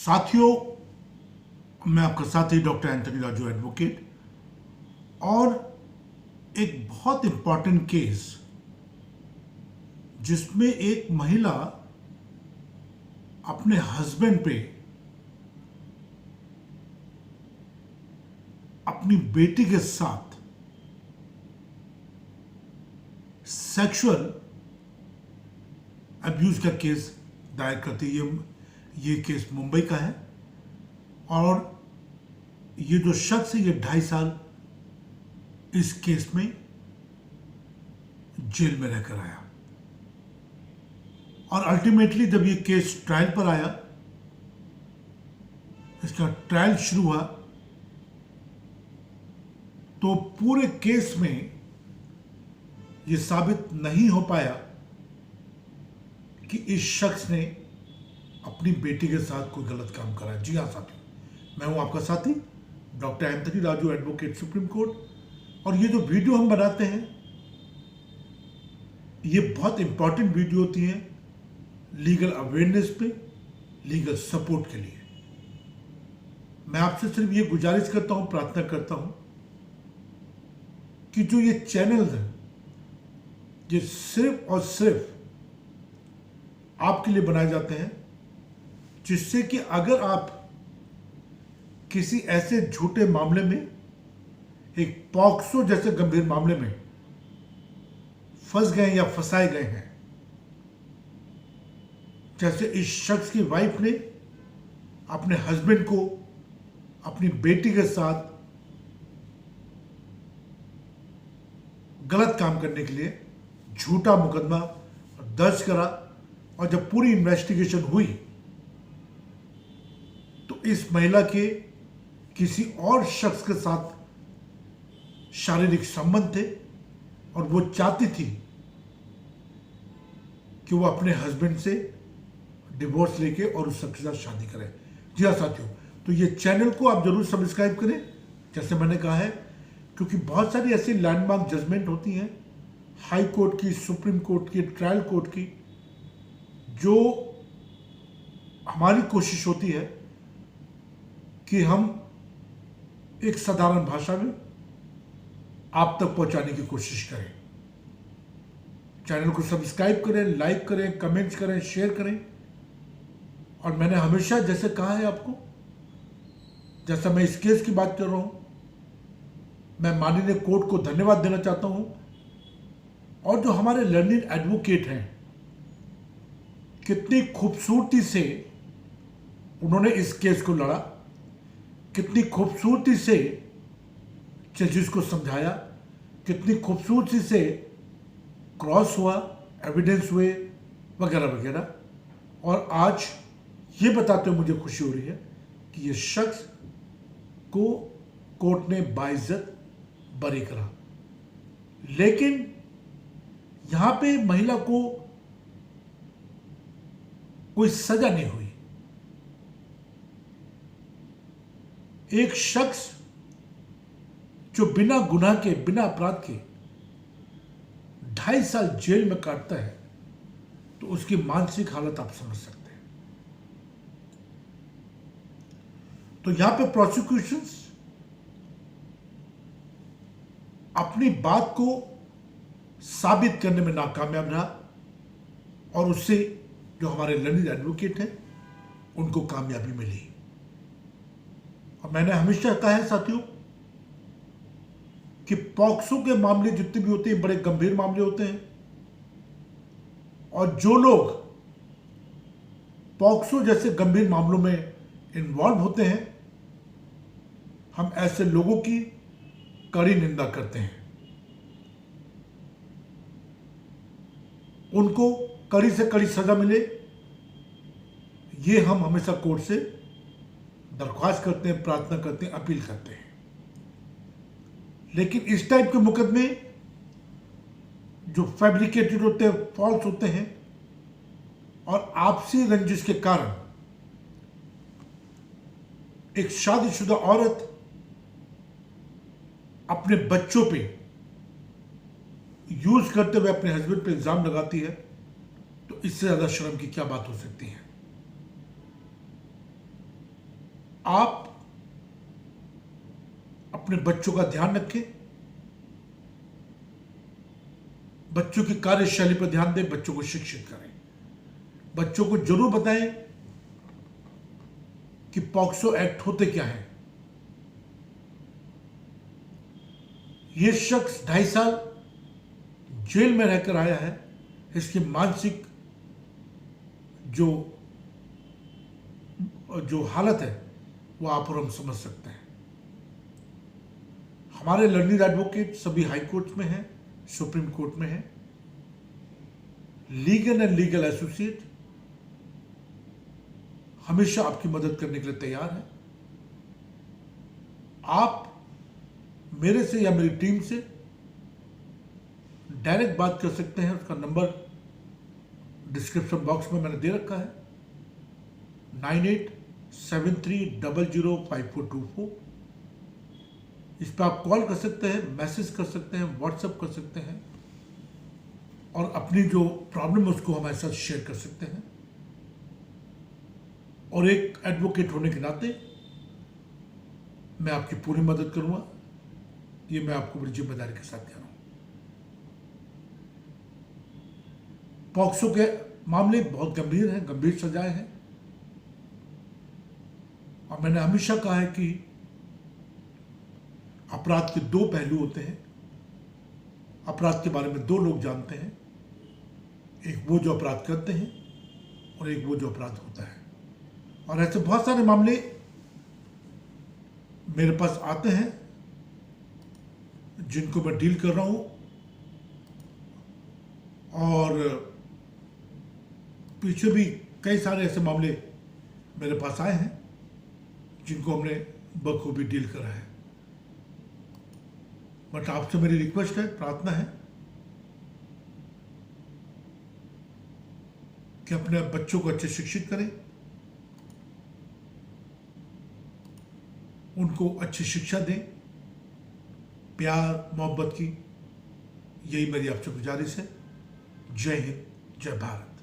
साथियों, मैं आपका साथी डॉक्टर एंथनी राजू एडवोकेट और एक बहुत इंपॉर्टेंट केस जिसमें एक महिला अपने हस्बैंड पे अपनी बेटी के साथ सेक्सुअल अब्यूज का केस दायर करती है। ये केस मुंबई का है और ये जो शख्स है ये 2.5 साल इस केस में जेल में रहकर आया और अल्टीमेटली जब ये केस ट्रायल पर आया, इसका ट्रायल शुरू हुआ तो पूरे केस में ये साबित नहीं हो पाया कि इस शख्स ने अपनी बेटी के साथ कोई गलत काम करा। जी हाँ साथियों, मैं हूं आपका साथी doctor Anthony Raju advocate supreme court. और ये जो वीडियो हम बनाते हैं ये बहुत इंपॉर्टेंट वीडियो होती है लीगल अवेयरनेस पे, लीगल सपोर्ट के लिए। मैं आपसे सिर्फ ये गुजारिश करता हूं, प्रार्थना करता हूं कि जो ये चैनल है ये सिर्फ और सिर्फ आपके लिए बनाए जाते हैं, जिससे कि अगर आप किसी ऐसे झूठे मामले में, एक पॉक्सो जैसे गंभीर मामले में फंस गए या फंसाए गए हैं, जैसे इस शख्स की वाइफ ने अपने हस्बैंड को अपनी बेटी के साथ गलत काम करने के लिए झूठा मुकदमा दर्ज करा और जब पूरी इन्वेस्टिगेशन हुई तो इस महिला के किसी और शख्स के साथ शारीरिक संबंध थे और वो चाहती थी कि वो अपने हस्बैंड से डिवोर्स लेके और उस शख्स के साथ शादी करें। जी हाँ साथियों, तो ये चैनल को आप जरूर सब्सक्राइब करें जैसे मैंने कहा है, क्योंकि बहुत सारी ऐसी लैंडमार्क जजमेंट होती हैं हाई कोर्ट की, सुप्रीम कोर्ट की, ट्रायल कोर्ट की, जो हमारी कोशिश होती है कि हम एक साधारण भाषा में आप तक पहुंचाने की कोशिश करें। चैनल को सब्सक्राइब करें, लाइक करें, कमेंट्स करें, शेयर करें। और मैंने हमेशा जैसे कहा है आपको, जैसा मैं इस केस की बात कर रहा हूं, मैं माननीय कोर्ट को धन्यवाद देना चाहता हूं और जो हमारे लर्निंग एडवोकेट हैं, कितनी खूबसूरती से उन्होंने इस केस को लड़ा, कितनी खूबसूरती से जजेस को समझाया, कितनी खूबसूरती से क्रॉस हुआ, एविडेंस हुए वगैरह वगैरह। और आज ये बताते हुए मुझे खुशी हो रही है कि ये शख्स को कोर्ट ने बाइज्जत बरी करा, लेकिन यहां पे महिला को कोई सजा नहीं हुई। एक शख्स जो बिना गुनाह के, बिना अपराध के 2.5 साल जेल में काटता है तो उसकी मानसिक हालत आप समझ सकते हैं। तो यहां पे प्रोसिक्यूशंस अपनी बात को साबित करने में नाकामयाब रहा और उससे जो हमारे लर्निंग एडवोकेट हैं उनको कामयाबी मिली। और मैंने हमेशा कहा है साथियों कि पॉक्सो के मामले जितने भी होते हैं बड़े गंभीर मामले होते हैं और जो लोग पॉक्सो जैसे गंभीर मामलों में इन्वॉल्व होते हैं, हम ऐसे लोगों की कड़ी निंदा करते हैं, उनको कड़ी से कड़ी सजा मिले, ये हम हमेशा कोर्ट से दरख्वास्त करते हैं, प्रार्थना करते हैं, अपील करते हैं। लेकिन इस टाइप के मुकदमे जो फैब्रिकेटेड होते हैं, फॉल्स होते हैं और आपसी रंजिश के कारण एक शादीशुदा औरत अपने बच्चों पे यूज करते हुए अपने हस्बैंड पे इल्जाम लगाती है, तो इससे ज्यादा शर्म की क्या बात हो सकती है। आप अपने बच्चों का ध्यान रखें, बच्चों की कार्यशैली पर ध्यान दें, बच्चों को शिक्षित करें, बच्चों को जरूर बताएं कि पॉक्सो एक्ट होते क्या है। यह शख्स 2.5 साल जेल में रहकर आया है, इसकी मानसिक जो हालत है वो आप और हम समझ सकते हैं। हमारे लर्निंग एडवोकेट सभी हाई कोर्ट में हैं, सुप्रीम कोर्ट में हैं, लीगल एंड लीगल एसोसिएट हमेशा आपकी मदद करने के लिए तैयार है। आप मेरे से या मेरी टीम से डायरेक्ट बात कर सकते हैं। उसका नंबर डिस्क्रिप्शन बॉक्स में मैंने दे रखा है, 9873005424। इस पर आप कॉल कर सकते हैं, मैसेज कर सकते हैं, व्हाट्सएप कर सकते हैं और अपनी जो प्रॉब्लम है उसको हमारे साथ शेयर कर सकते हैं। और एक एडवोकेट होने के नाते मैं आपकी पूरी मदद करूंगा, ये मैं आपको बड़ी जिम्मेदारी के साथ कह रहा हूं। पॉक्सो के मामले बहुत गंभीर हैं, गंभीर सजाएं हैं और मैंने हमेशा कहा है कि अपराध के 2 पहलू होते हैं। अपराध के बारे में 2 लोग जानते हैं, एक वो जो अपराध करते हैं और एक वो जो अपराध होता है। और ऐसे बहुत सारे मामले मेरे पास आते हैं जिनको मैं डील कर रहा हूं और पीछे भी कई सारे ऐसे मामले मेरे पास आए हैं जिनको हमने बखूबी डील करा है। बट आपसे मेरी रिक्वेस्ट है, प्रार्थना है कि अपने बच्चों को अच्छे शिक्षित करें, उनको अच्छी शिक्षा दें, प्यार मोहब्बत की, यही मेरी आपसे गुजारिश है। जय हिंद, जय भारत।